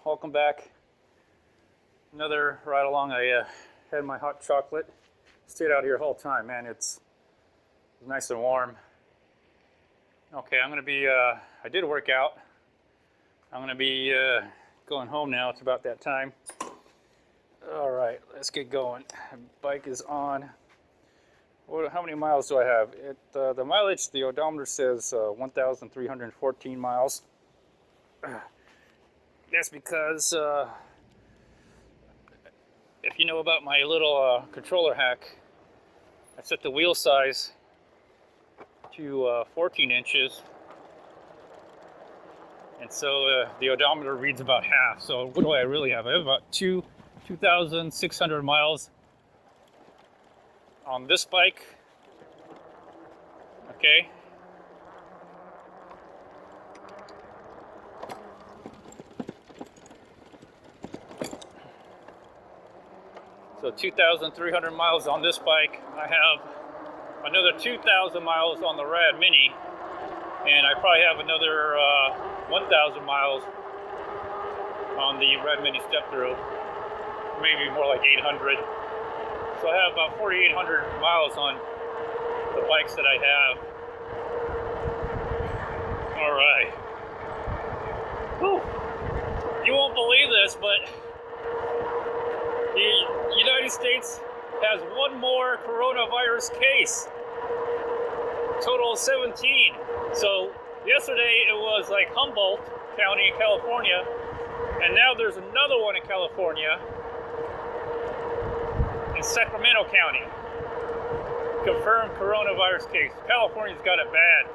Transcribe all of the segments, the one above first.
Welcome back. Another ride along. I had my hot chocolate. Stayed out here the whole time, man. It's nice and warm. Okay, I'm gonna be. I did work out. I'm gonna be going home now. It's about that time. All right, let's get going. Bike is on. How many miles do I have? The mileage, the odometer says 1,314 miles. That's because if you know about my little controller hack, I set the wheel size to 14 inches. And so the odometer reads about half. So what do I really have? I have about 2,600 miles on this bike. Okay. So 2,300 miles on this bike. I have another 2,000 miles on the Rad Mini, and I probably have another 1,000 miles on the Rad Mini step through. Maybe more like 800. So I have about 4,800 miles on the bikes that I have. All right. Whew. You won't believe this, but the United States has one more coronavirus case. Total of 17. So yesterday it was like Humboldt County in California, and now there's another one in California. In Sacramento County, confirmed coronavirus case. California's got it bad.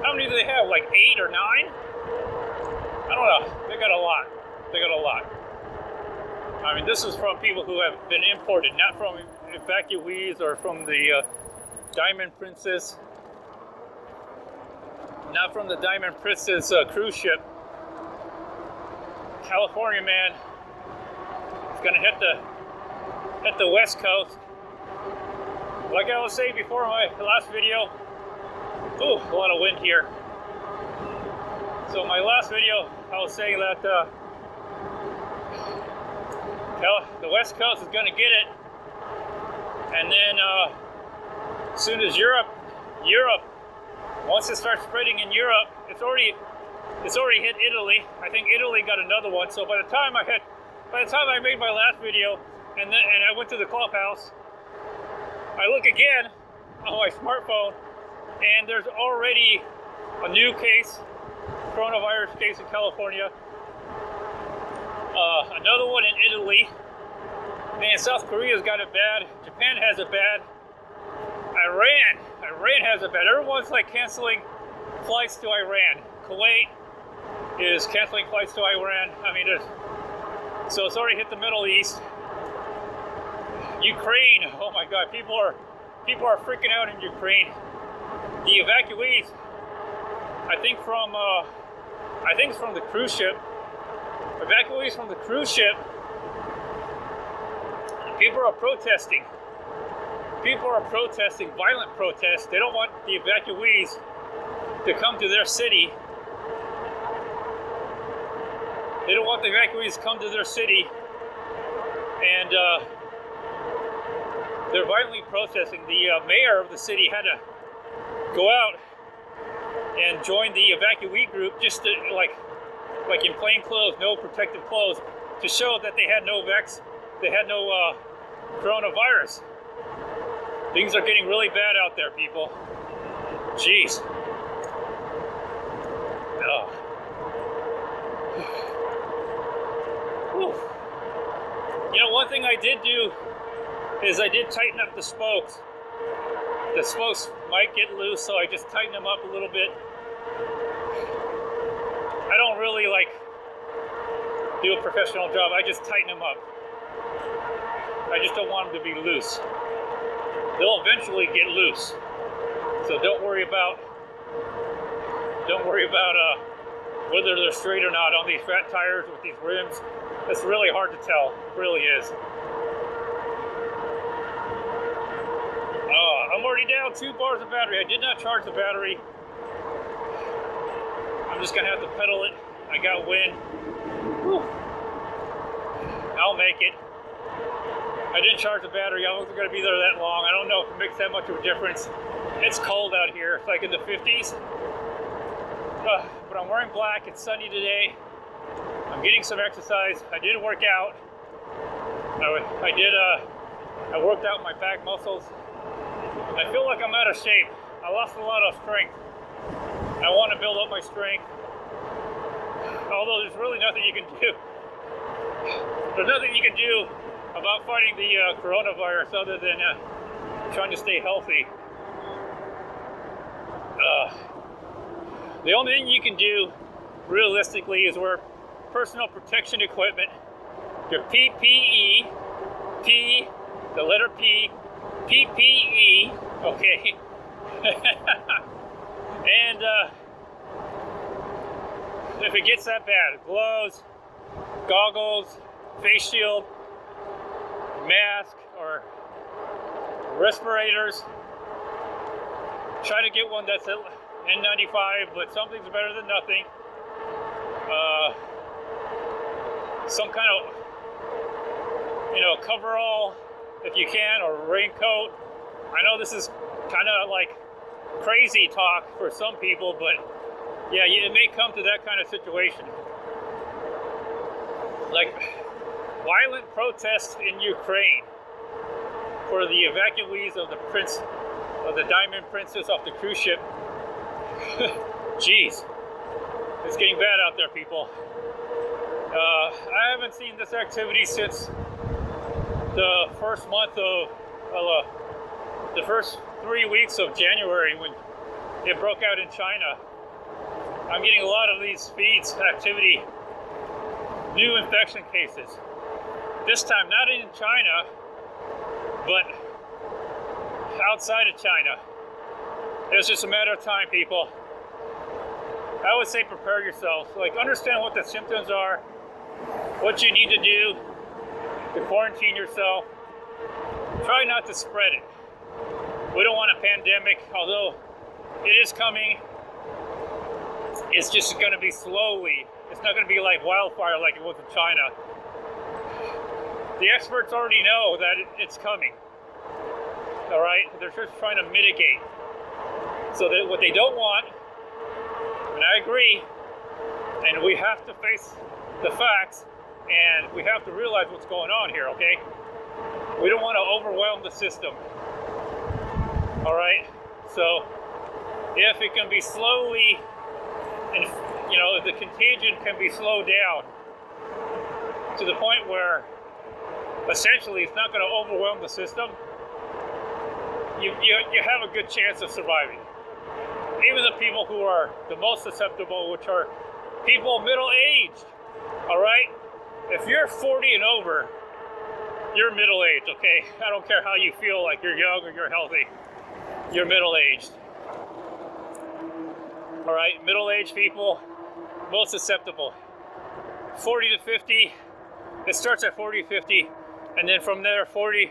How many do they have? Like 8 or 9? I don't know. They got a lot. They got a lot. I mean, this is from people who have been imported, not from evacuees or from the Diamond Princess. Not from the Diamond Princess cruise ship. California, man, it's gonna hit the West Coast. Like I was saying before my last video, ooh, a lot of wind here. So my last video, I was saying that the West Coast is gonna get it, and then as soon as Europe, once it starts spreading in Europe, it's already hit Italy. I think Italy got another one. So by the time I made my last video, and I went to the clubhouse, I look again on my smartphone, and there's already a new coronavirus case in California. Another one in Italy. Man, South Korea's got it bad. Japan has it bad. Iran has it bad. Everyone's like canceling flights to Iran. Kuwait is canceling flights to Iran. I mean, so it's already hit the Middle East. Ukraine, oh my God, people are freaking out in Ukraine. The evacuees, I think it's from the cruise ship. Evacuees from the cruise ship. People are protesting. People are protesting, violent protests. They don't want the evacuees to come to their city. They don't want the evacuees to come to their city, and they're violently protesting. The mayor of the city had to go out and join the evacuee group, just to, like in plain clothes, no protective clothes, to show that they had no coronavirus. Things are getting really bad out there, people. Jeez. Oh. You know, one thing I did do is I did tighten up the spokes. The spokes might get loose, so I just tighten them up a little bit. I don't really do a professional job. I just tighten them up. I just don't want them to be loose. They'll eventually get loose. So don't worry about whether they're straight or not on these fat tires with these rims. It's really hard to tell. It really is. I'm more already down 2 bars of battery. I did not charge the battery. I'm just gonna have to pedal it. I got wind. Whew. I'll make it. I didn't charge the battery. I wasn't gonna be there that long. I don't know if it makes that much of a difference. It's cold out here. It's like in the 50s. But I'm wearing black. It's sunny today. I'm getting some exercise. I did work out. I worked out my back muscles. I feel like I'm out of shape. I lost a lot of strength. I want to build up my strength. Although there's really nothing you can do. There's nothing you can do about fighting the coronavirus other than trying to stay healthy. The only thing you can do realistically is wear personal protection equipment, your PPE, P, the letter P, PPE, okay? And if it gets that bad, gloves, goggles, face shield, mask, or respirators, try to get one that's N95, but something's better than nothing. Some kind of, coverall if you can, or raincoat. I know this is kind of like crazy talk for some people, but yeah, it may come to that kind of situation. Like violent protests in Ukraine for the evacuees of the Diamond Princess off the cruise ship. Jeez, it's getting bad out there, people. I haven't seen this activity since the first month of, the first 3 weeks of January when it broke out in China. I'm getting a lot of these feeds, activity, new infection cases. This time, not in China, but outside of China. It's just a matter of time, people. I would say prepare yourself. Like, understand what the symptoms are, what you need to do to quarantine yourself. Try not to spread it. We don't want a pandemic, although it is coming. It's just going to be slowly. It's not going to be like wildfire like it was in China. The experts already know that it's coming. All right? They're just trying to mitigate. So that what they don't want, and I agree, and we have to face the facts, and we have to realize what's going on here, okay? We don't want to overwhelm the system. All right? So if it can be slowly, and if the contagion can be slowed down to the point where essentially it's not going to overwhelm the system, you have a good chance of surviving. Even the people who are the most susceptible, which are people middle-aged, all right? If you're 40 and over, you're middle-aged, okay? I don't care how you feel, like you're young or you're healthy. You're middle-aged. All right, middle-aged people, most susceptible. 40 to 50, it starts at 40 to 50, and then from there, 50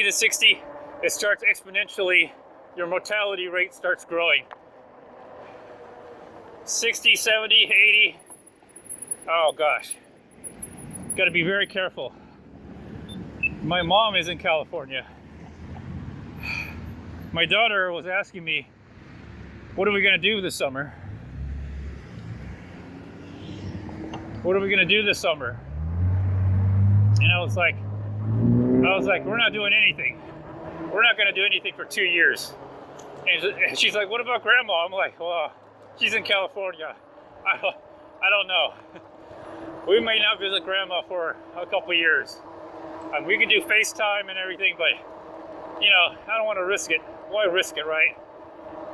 to 60, it starts exponentially. Your mortality rate starts growing. 60, 70, 80. Oh gosh. Got to be very careful. My mom is in California. My daughter was asking me, what are we going to do this summer? What are we going to do this summer? And I was like, we're not doing anything. We're not going to do anything for 2 years. And she's like, what about grandma? I'm like, well, she's in California. I don't know. We may not visit grandma for a couple years. We can do FaceTime and everything, but I don't want to risk it. Why risk it, right?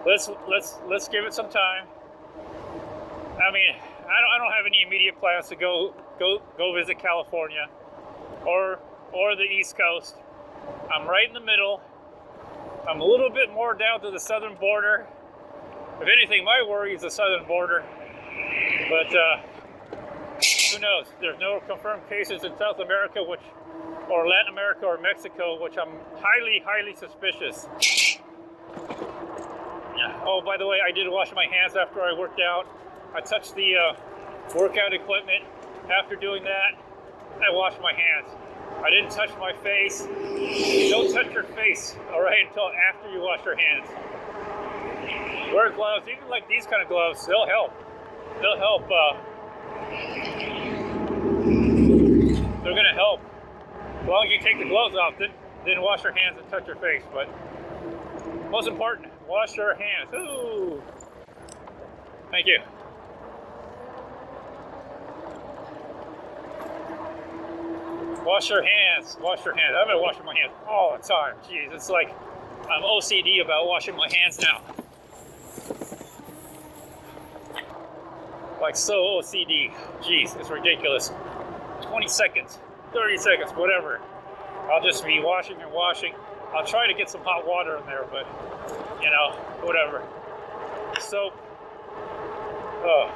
Let's give it some time. I mean, I don't have any immediate plans to go visit California or the East Coast. I'm right in the middle. I'm a little bit more down to the southern border. If anything, my worry is the southern border. But who knows? There's no confirmed cases in South America, or Latin America or Mexico, which I'm highly, highly suspicious. Oh, by the way, I did wash my hands after I worked out. I touched the workout equipment. After doing that, I washed my hands. I didn't touch my face. Don't touch your face, all right, until after you wash your hands. Wear gloves, even like these kind of gloves, they'll help. They'll help. They're gonna help. As long as you take the gloves off, then wash your hands and touch your face. But most important, wash your hands. Ooh. Thank you. Wash your hands. Wash your hands. I've been washing my hands all the time. Jeez, it's like I'm OCD about washing my hands now. Like so OCD. Jeez, it's ridiculous. 20 seconds, 30 seconds, whatever. I'll just be washing and washing. I'll try to get some hot water in there, but you know, whatever. Soap. Oh.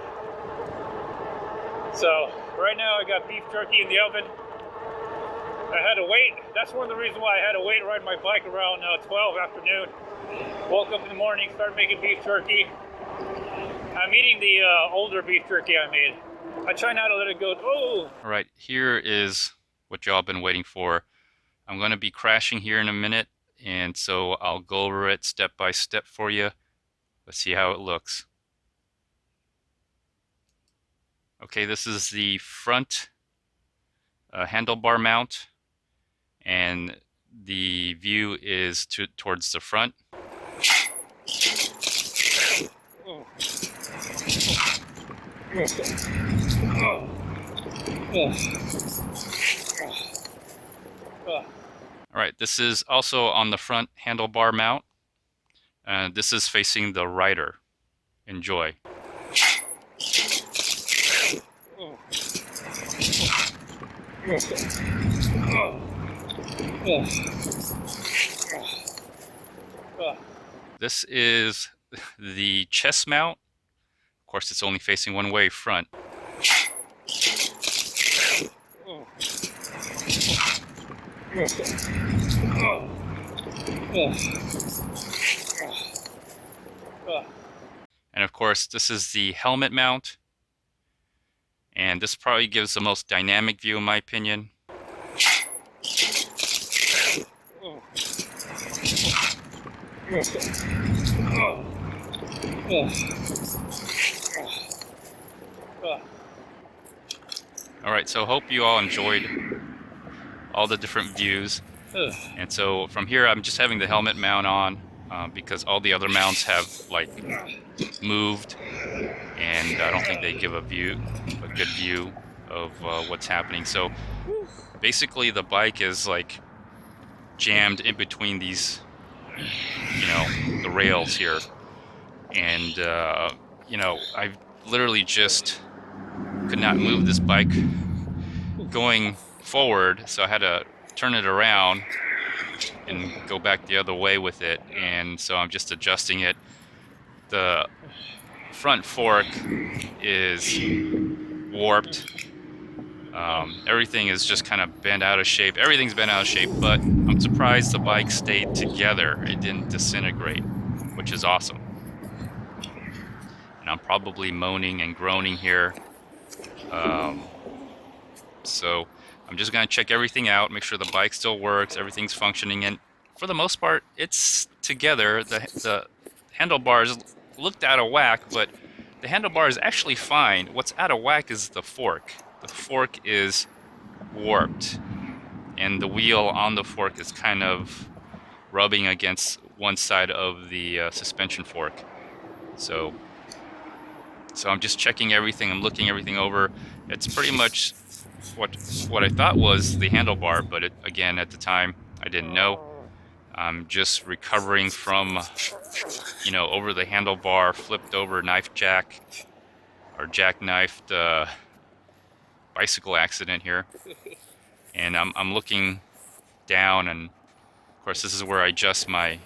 So right now I got beef jerky in the oven. I had to wait. That's one of the reasons why I had to wait and ride my bike around 12 afternoon. Woke up in the morning, started making beef jerky. I'm eating the older beef jerky I made. I try not to let it go. Oh! All right, here is what y'all been waiting for. I'm going to be crashing here in a minute, and so I'll go over it step by step for you. Let's see how it looks. Okay, this is the front handlebar mount, and the view is towards the front. All right, this is also on the front handlebar mount. This is facing the rider. Enjoy. This is the chest mount. Of course, it's only facing one way, front. And of course, this is the helmet mount. And this probably gives the most dynamic view in my opinion. Alright, so hope you all enjoyed all the different views. And so from here I'm just having the helmet mount on because all the other mounts have like moved, and I don't think they give a good view of what's happening. So basically the bike is like jammed in between these, you know, the rails here, and you know, I literally just could not move this bike going forward, so I had to turn it around and go back the other way with it, and so I'm just adjusting it. The front fork is warped. Everything is just kind of bent out of shape. Everything's bent out of shape, but I'm surprised the bike stayed together. It didn't disintegrate, which is awesome. And I'm probably moaning and groaning here. So I'm just going to check everything out, make sure the bike still works, everything's functioning, and for the most part, it's together. The handlebars looked out of whack, but the handlebar is actually fine. What's out of whack is the fork. The fork is warped, and the wheel on the fork is kind of rubbing against one side of the suspension fork. So I'm just checking everything. I'm looking everything over. It's pretty much what I thought was the handlebar, but again, at the time, I didn't know. I'm just recovering from, you know, over the handlebar, flipped over knife jack, or jackknifed bicycle accident here. And I'm looking down, and of course this is where I adjust my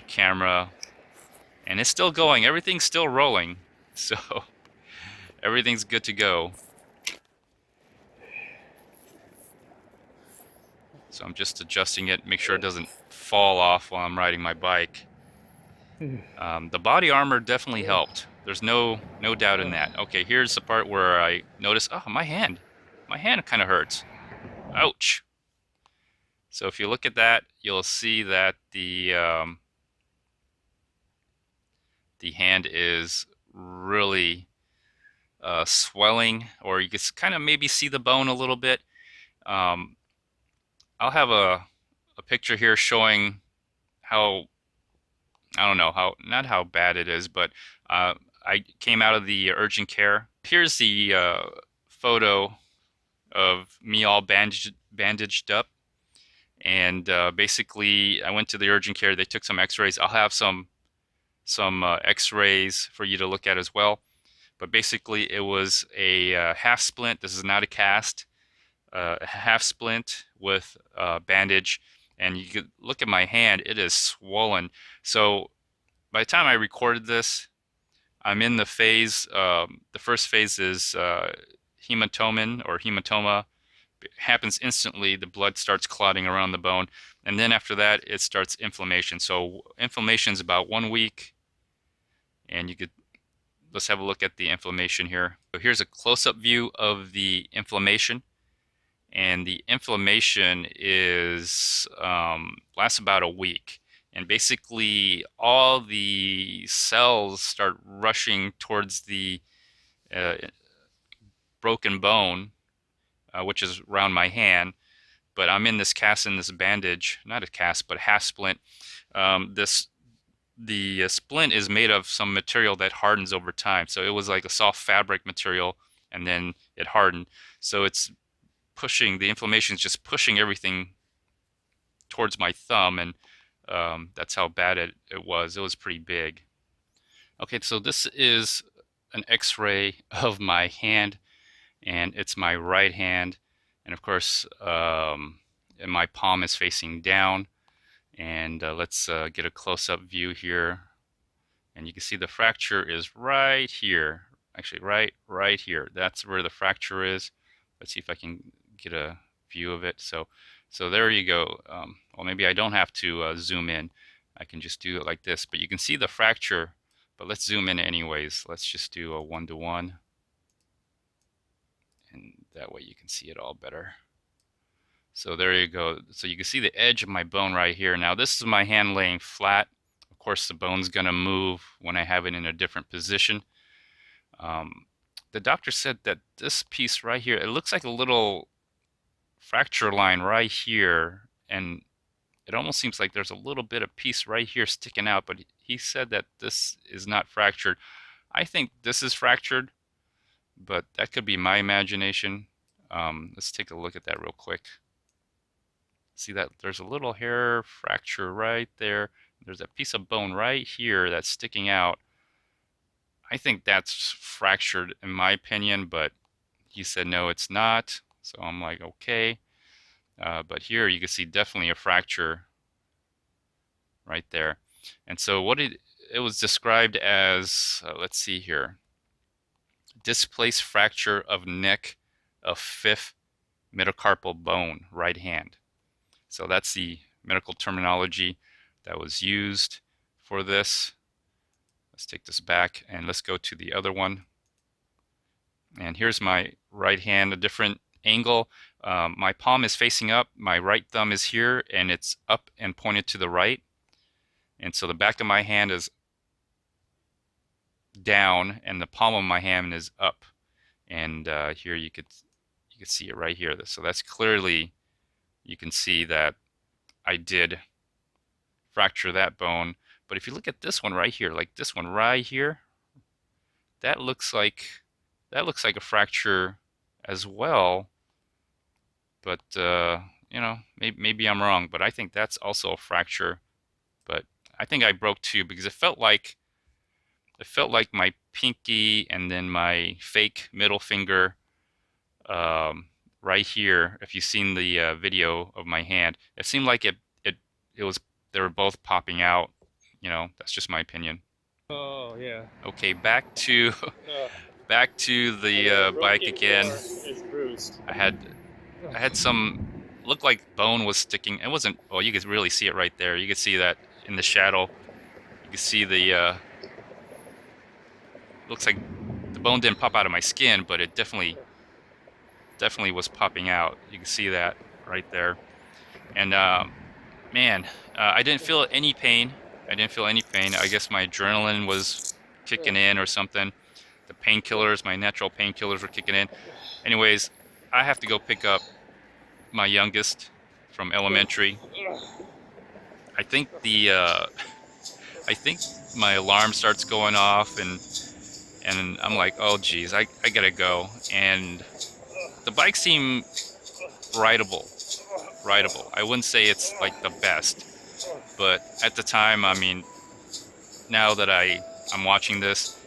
camera, and it's still going. Everything's still rolling, so everything's good to go. So I'm just adjusting it, make sure it doesn't fall off while I'm riding my bike. The body armor definitely helped. There's no doubt in that. Okay, here's the part where I notice, oh, my hand kind of hurts. Ouch. So if you look at that, you'll see that the hand is really swelling, or you can kind of maybe see the bone a little bit. I'll have a picture here showing how, I don't know, not how bad it is, but I came out of the urgent care. Here's the photo of me all bandaged up. And basically, I went to the urgent care. They took some x-rays. I'll have some x-rays for you to look at as well. But basically, it was a half splint. This is not a cast. A half splint with bandage. And you could look at my hand. It is swollen. So by the time I recorded this, I'm in the phase. The first phase is hematomen or hematoma. It happens instantly. The blood starts clotting around the bone, and then after that, it starts inflammation. So inflammation is about 1 week, and let's have a look at the inflammation here. So here's a close-up view of the inflammation, and the inflammation is lasts about a week. And basically, all the cells start rushing towards the broken bone, which is around my hand. But I'm in this cast, in this bandage, not a cast, but half splint. The splint is made of some material that hardens over time. So it was like a soft fabric material, and then it hardened. So it's pushing, the inflammation is just pushing everything towards my thumb, and that's how bad it was. It was pretty big. Okay, so this is an x-ray of my hand, and it's my right hand. And of course, and my palm is facing down. And let's get a close-up view here. And you can see the fracture is right here. Actually, right here. That's where the fracture is. Let's see if I can get a view of it. So there you go. Well, maybe I don't have to zoom in. I can just do it like this. But you can see the fracture. But let's zoom in anyways. Let's just do a 1-to-1. And that way you can see it all better. So there you go. So you can see the edge of my bone right here. Now this is my hand laying flat. Of course, the bone's gonna move when I have it in a different position. The doctor said that this piece right here, it looks like a little fracture line right here, and it almost seems like there's a little bit of piece right here sticking out, but he said that this is not fractured. I think this is fractured, but that could be my imagination. Let's take a look at that real quick. See that there's a little hair fracture right there. There's a piece of bone right here that's sticking out. I think that's fractured in my opinion, but he said no, it's not. So I'm like, okay. But here you can see definitely a fracture right there. And so what it was described as, let's see here, displaced fracture of neck of fifth metacarpal bone, right hand. So that's the medical terminology that was used for this. Let's take this back and let's go to the other one. And here's my right hand, a different angle. My palm is facing up, my right thumb is here, and it's up and pointed to the right. And so the back of my hand is down and the palm of my hand is up. And here you could see it right here. So that's clearly, you can see that I did fracture that bone. But if you look at this one right here, like this one right here, that looks like a fracture as well. But you know, maybe I'm wrong, but I think that's also a fracture. But I think I broke two because it felt like my pinky and then my fake middle finger right here. If you've seen the video of my hand, it seemed like it was, they were both popping out. You know, that's just my opinion. Oh yeah. Okay, back to the bike again. Is bruised. I had some looked like bone was sticking. It wasn't. Well, you could really see it right there. You could see that in the shadow. You could see the. Looks like the bone didn't pop out of my skin, but it definitely was popping out. You can see that right there. And man, I didn't feel any pain. I didn't feel any pain. I guess my adrenaline was kicking in or something. The painkillers, my natural painkillers were kicking in. Anyways, I have to go pick up my youngest from elementary. I think I think my alarm starts going off, and I'm like, oh geez, I gotta go. And the bike seemed rideable. I wouldn't say it's like the best, but at the time, I mean, now that I'm watching this,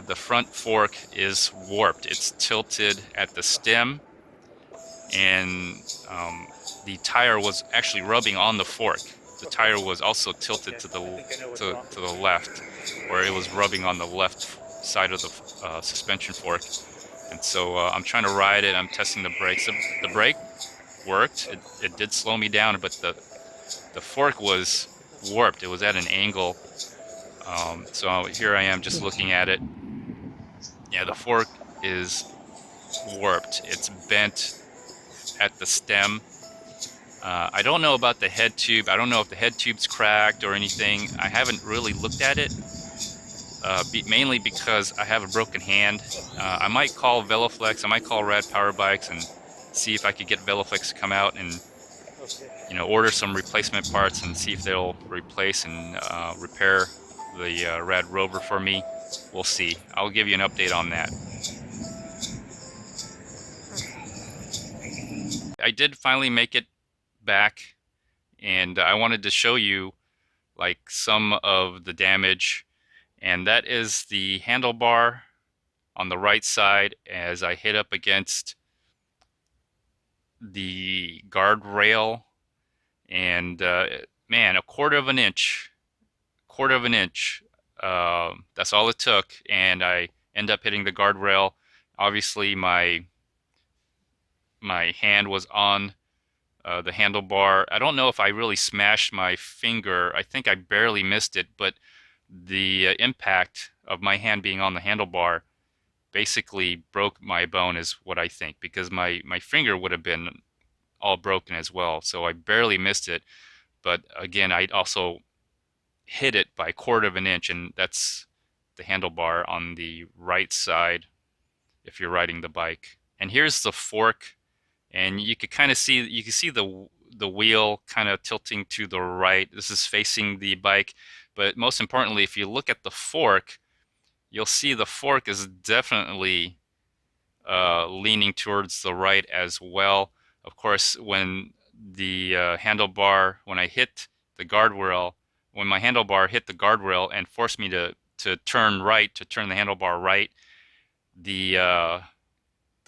the front fork is warped. It's tilted at the stem, and the tire was actually rubbing on the fork. The tire was also tilted to the left, where it was rubbing on the left side of the suspension fork. And so I'm trying to ride it. I'm testing the brakes. The brake worked. It did slow me down, but the fork was warped. It was at an angle. So here I am just looking at it. Yeah, the fork is warped. It's bent at the stem. I don't know about the head tube. I don't know if the head tube's cracked or anything. I haven't really looked at it, mainly because I have a broken hand. I might call Veloflex. I might call Rad Power Bikes and see if I could get Veloflex to come out and, you know, order some replacement parts and see if they'll replace and repair the Radrover for me. We'll see. I'll give you an update on that. I did finally make it back, and I wanted to show you like some of the damage, and that is the handlebar on the right side as I hit up against the guardrail, and man, a quarter of an inch, that's all it took, and I end up hitting the guardrail. Obviously my hand was on the handlebar. I don't know if I really smashed my finger. I think I barely missed it, but the impact of my hand being on the handlebar basically broke my bone is what I think, because my finger would have been all broken as well. So I barely missed it, but again, I also hit it by a quarter of an inch, and that's the handlebar on the right side if you're riding the bike. And here's the fork, and you could kind of see, you can see the wheel kind of tilting to the right. This is facing the bike, but most importantly, if you look at the fork, you'll see the fork is definitely leaning towards the right as well. Of course, when the handlebar, when I hit the guardrail, when my handlebar hit the guardrail and forced me to turn right, to turn the handlebar right, the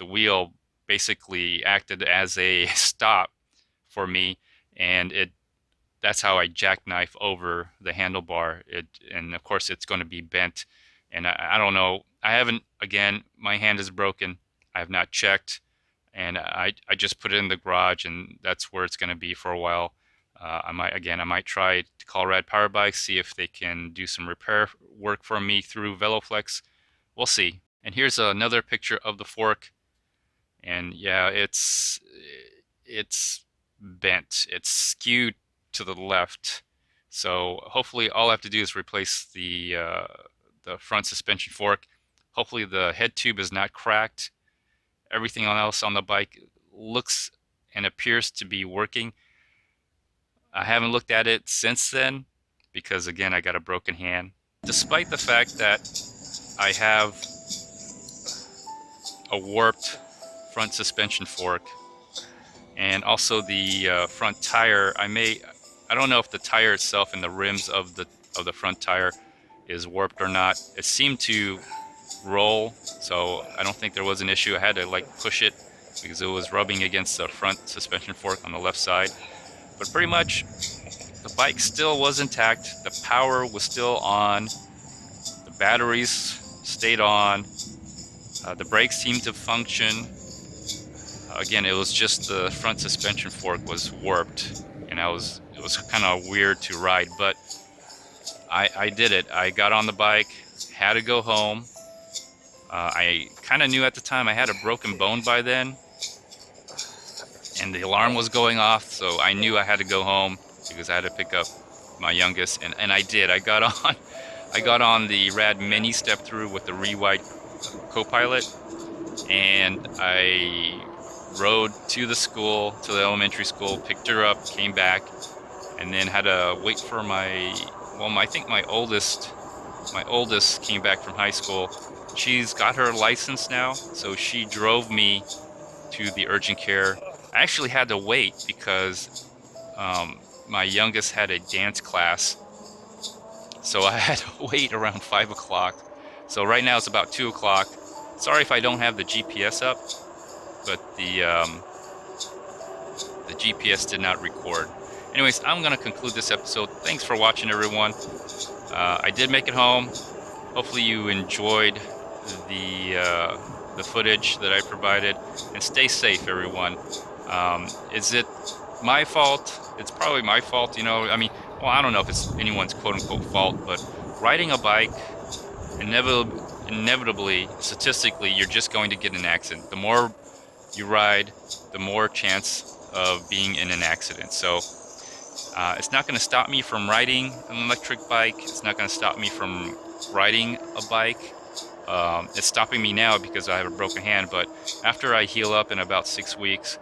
wheel basically acted as a stop for me, and that's how I jackknife over the handlebar. And of course it's going to be bent, and I don't know, I haven't, again, my hand is broken, I have not checked, and I just put it in the garage, and that's where it's going to be for a while. I might try to call Rad Power Bikes, see if they can do some repair work for me through Veloflex. We'll see. And here's another picture of the fork, and yeah, it's bent. It's skewed to the left. So hopefully all I have to do is replace the front suspension fork. Hopefully the head tube is not cracked. Everything else on the bike looks and appears to be working. I haven't looked at it since then because, again, I got a broken hand. Despite the fact that I have a warped front suspension fork and also the front tire, I don't know if the tire itself and the rims of the front tire is warped or not. It seemed to roll, so I don't think there was an issue. I had to like push it because it was rubbing against the front suspension fork on the left side. But pretty much the bike still was intact. The power was still on. The batteries stayed on. The brakes seemed to function. again, it was just the front suspension fork was warped, and it was kind of weird to ride, but I did it. I got on the bike, had to go home. I kind of knew at the time I had a broken bone by then, and the alarm was going off, so I knew I had to go home because I had to pick up my youngest, and I did. I got on the Rad Mini step through with the re-wide co-pilot, and I rode to the school, to the elementary school, picked her up, came back, and then had to wait for I think my oldest came back from high school. She's got her license now, so she drove me to the urgent care. I actually had to wait because my youngest had a dance class, so I had to wait around 5 o'clock. So right now it's about 2 o'clock. Sorry if I don't have the GPS up, but the GPS did not record. Anyways, I'm going to conclude this episode. Thanks for watching, everyone. I did make it home. Hopefully you enjoyed the footage that I provided, and stay safe, everyone. Is it my fault? It's probably my fault, you know. I mean, well, I don't know if it's anyone's quote-unquote fault, but riding a bike, inevitably, statistically, you're just going to get in an accident. The more you ride, the more chance of being in an accident. So it's not going to stop me from riding an electric bike. It's not going to stop me from riding a bike. It's stopping me now because I have a broken hand, but after I heal up in about 6 weeks,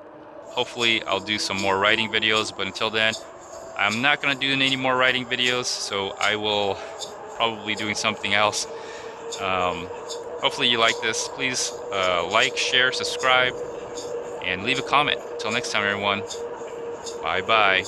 hopefully I'll do some more riding videos. But until then, I'm not going to do any more riding videos, so I will probably doing something else. Hopefully you like this. Please like, share, subscribe, and leave a comment. Until next time, everyone. Bye-bye.